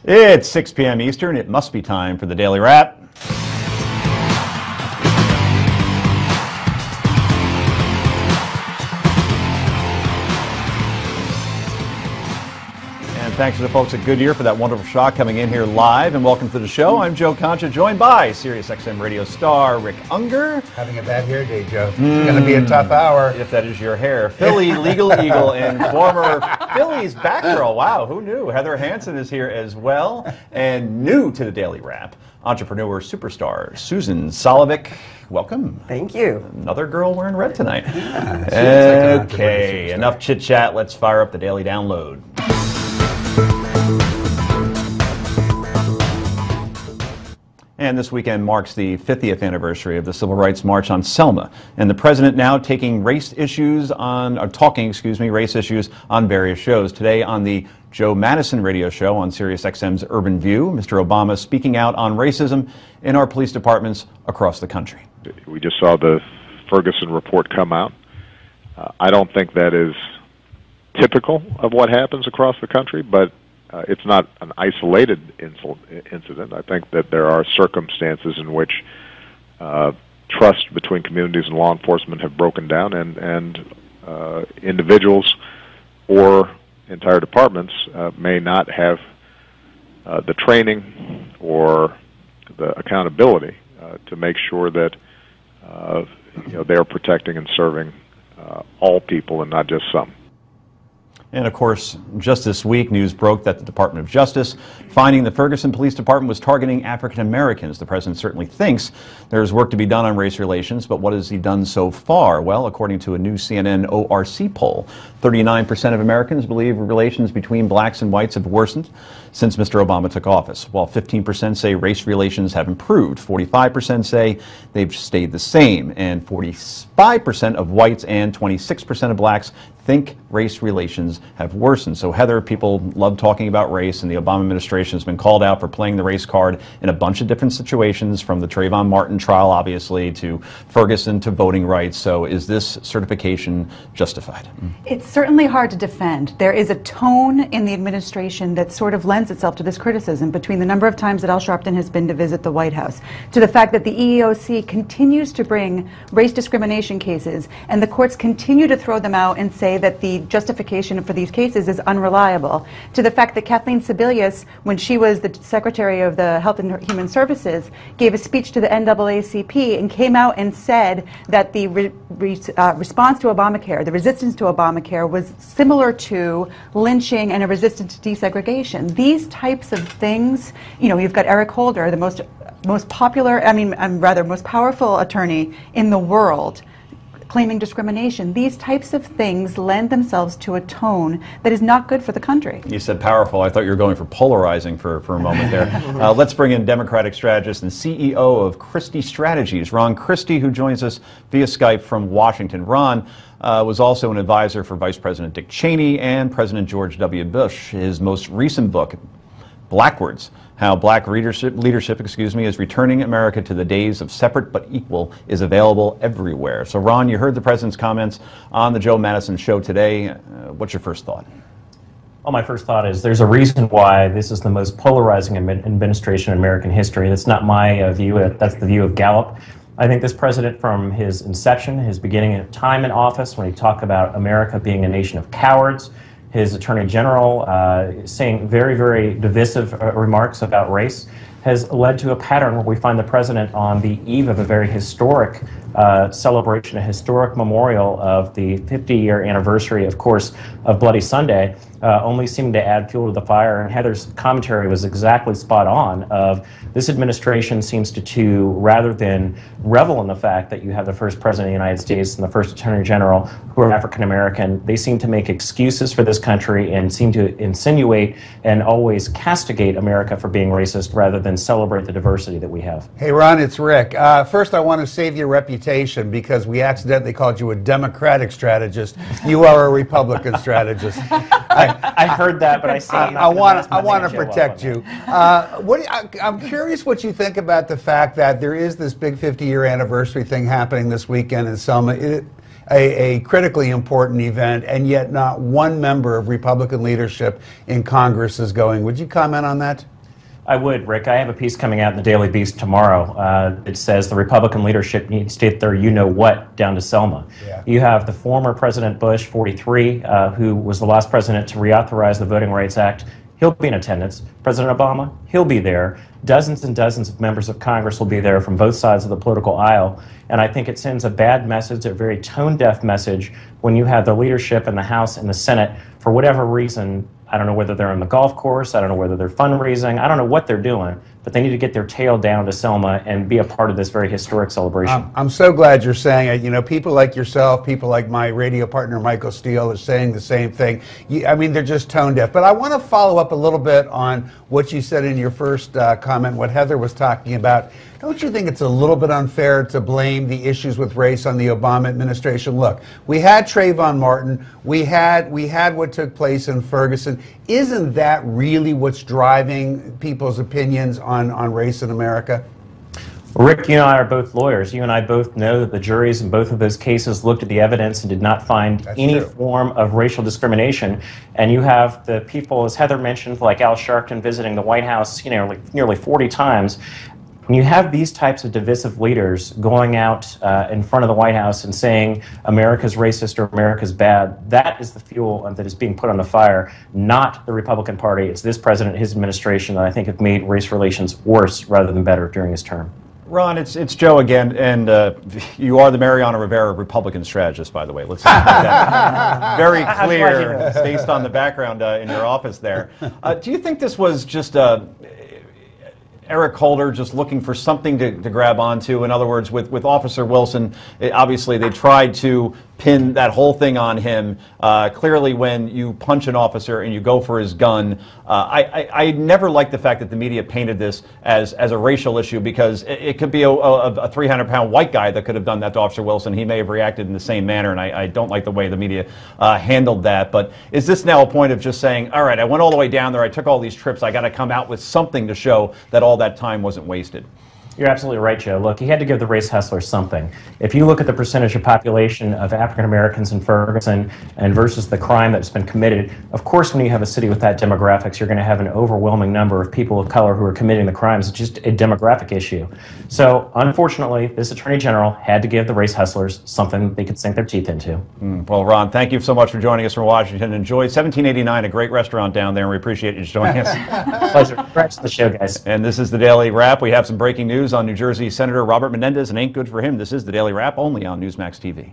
It's 6 p.m. Eastern. It must be time for the Daily Wrap. And thanks to the folks at Goodyear for that wonderful shot coming in here live. And welcome to the show. I'm Joe Concha, joined by SiriusXM radio star Rick Unger. Having a bad hair day, Joe. It's going to be a tough hour. If that is your hair. Philly Legal Eagle and former Phillies Batgirl. Wow, who knew? Heather Hansen is here as well. And new to the Daily Wrap, entrepreneur superstar Susan Solovic. Welcome. Thank you. Another girl wearing red tonight. Yeah, Okay, enough chit chat. Let's fire up the Daily Download. And this weekend marks the 50th anniversary of the Civil Rights March on Selma, and the president now talking race issues on various shows. Today on the Joe Madison radio show on SiriusXM's Urban View, Mr. Obama speaking out on racism in our police departments across the country. We just saw the Ferguson report come out. I don't think that is typical of what happens across the country, but it's not an isolated incident. I think that there are circumstances in which trust between communities and law enforcement have broken down, and individuals or entire departments may not have the training or the accountability to make sure that they are protecting and serving all people and not just some. And of course, just this week, news broke that the Department of Justice finding the Ferguson Police Department was targeting African Americans. The president certainly thinks there's work to be done on race relations, but what has he done so far? Well, according to a new CNN ORC poll, 39% of Americans believe relations between blacks and whites have worsened since Mr. Obama took office, while 15% say race relations have improved, 45% say they've stayed the same, and 45% of whites and 26% of blacks think race relations have worsened. So Heather, people love talking about race, and the Obama administration has been called out for playing the race card in a bunch of different situations, from the Trayvon Martin trial, obviously, to Ferguson, to voting rights. So is this certification justified? It's certainly hard to defend. There is a tone in the administration that sort of lends itself to this criticism, between the number of times that Al Sharpton has been to visit the White House, to the fact that the EEOC continues to bring race discrimination cases, and the courts continue to throw them out and say that the justification for these cases is unreliable, to the fact that Kathleen Sebelius, when she was the Secretary of the Health and Human Services, gave a speech to the NAACP and came out and said that the response to Obamacare, the resistance to Obamacare, was similar to lynching and a resistance to desegregation. These types of things, you've got Eric Holder, the most powerful attorney in the world, claiming discrimination. These types of things lend themselves to a tone that is not good for the country. You said powerful. I thought you were going for polarizing for a moment there. Let's bring in Democratic strategist and CEO of Christie Strategies, Ron Christie, who joins us via Skype from Washington. Ron was also an advisor for Vice President Dick Cheney and President George W. Bush. His most recent book, Blackwards: How Black Leadership is Returning America to the Days of Separate but Equal, is available everywhere. So, Ron, you heard the president's comments on the Joe Madison show today. What's your first thought? Well, my first thought is there's a reason why this is the most polarizing administration in American history. That's not my view. That's the view of Gallup. I think this president, from his inception, his beginning of time in office, when he talked about America being a nation of cowards, his attorney general saying very, very divisive remarks about race, has led to a pattern where we find the president on the eve of a very historic celebration, a historic memorial of the 50-year anniversary, of course, of Bloody Sunday, only seeming to add fuel to the fire. And Heather's commentary was exactly spot on. Of this administration seems to rather than revel in the fact that you have the first president of the United States and the first attorney general who are African American, they seem to make excuses for this country and seem to insinuate and always castigate America for being racist rather than celebrate the diversity that we have. Hey, Ron, it's Rick. First, I want to save your reputation because we accidentally called you a Democratic strategist. You are a Republican strategist. I heard that, but I want to protect you. I'm curious what you think about the fact that there is this big 50-year anniversary thing happening this weekend in Selma. a critically important event, and yet not one member of Republican leadership in Congress is going. Would you comment on that? I would, Rick. I have a piece coming out in the Daily Beast tomorrow. It says the Republican leadership needs to get their you-know-what down to Selma. Yeah. You have the former President Bush, 43, who was the last president to reauthorize the Voting Rights Act. He'll be in attendance. President Obama, he'll be there. Dozens and dozens of members of Congress will be there from both sides of the political aisle. And I think it sends a bad message, a very tone-deaf message, when you have the leadership in the House and the Senate, for whatever reason. I don't know whether they're on the golf course, I don't know whether they're fundraising, I don't know what they're doing, but they need to get their tail down to Selma and be a part of this very historic celebration. I'm so glad you're saying it. You know, people like yourself, people like my radio partner Michael Steele are saying the same thing. I mean, they're just tone deaf. But I want to follow up a little bit on what you said in your first comment, what Heather was talking about. Don't you think it's a little bit unfair to blame the issues with race on the Obama administration? Look, we had Trayvon Martin, we had what took place in Ferguson. Isn't that really what's driving people's opinions on race in America? Rick, you and I are both lawyers. You and I both know that the juries in both of those cases looked at the evidence and did not find any form of racial discrimination. And you have the people, as Heather mentioned, like Al Sharpton visiting the White House, you know, like nearly 40 times. When you have these types of divisive leaders going out in front of the White House and saying America's racist or America's bad, that is the fuel that is being put on the fire, not the Republican Party. It's this president, his administration, that I think have made race relations worse rather than better during his term. Ron, it's Joe again, and you are the Mariano Rivera Republican strategist, by the way. Let's make that very clear based on the background in your office there. Do you think this was just Eric Holder just looking for something to grab onto? In other words, with Officer Wilson, obviously they tried to pin that whole thing on him. Clearly, when you punch an officer and you go for his gun, I never liked the fact that the media painted this as a racial issue, because it could be a 300-pound white guy that could have done that to Officer Wilson. He may have reacted in the same manner, and I don't like the way the media handled that. But is this now a point of just saying, all right, I went all the way down there, I took all these trips, I got to come out with something to show that all that time wasn't wasted? You're absolutely right, Joe. Look, he had to give the race hustlers something. If you look at the percentage of population of African Americans in Ferguson and versus the crime that's been committed, of course, when you have a city with that demographics, you're going to have an overwhelming number of people of color who are committing the crimes. It's just a demographic issue. So, unfortunately, this Attorney General had to give the race hustlers something they could sink their teeth into. Well, Ron, thank you so much for joining us from Washington. Enjoy 1789, a great restaurant down there, and we appreciate you joining us. Pleasure. Congrats to the show, guys. And this is the Daily Wrap. We have some breaking news on New Jersey Senator Robert Menendez, and ain't good for him. This is the Daily Wrap, only on Newsmax TV.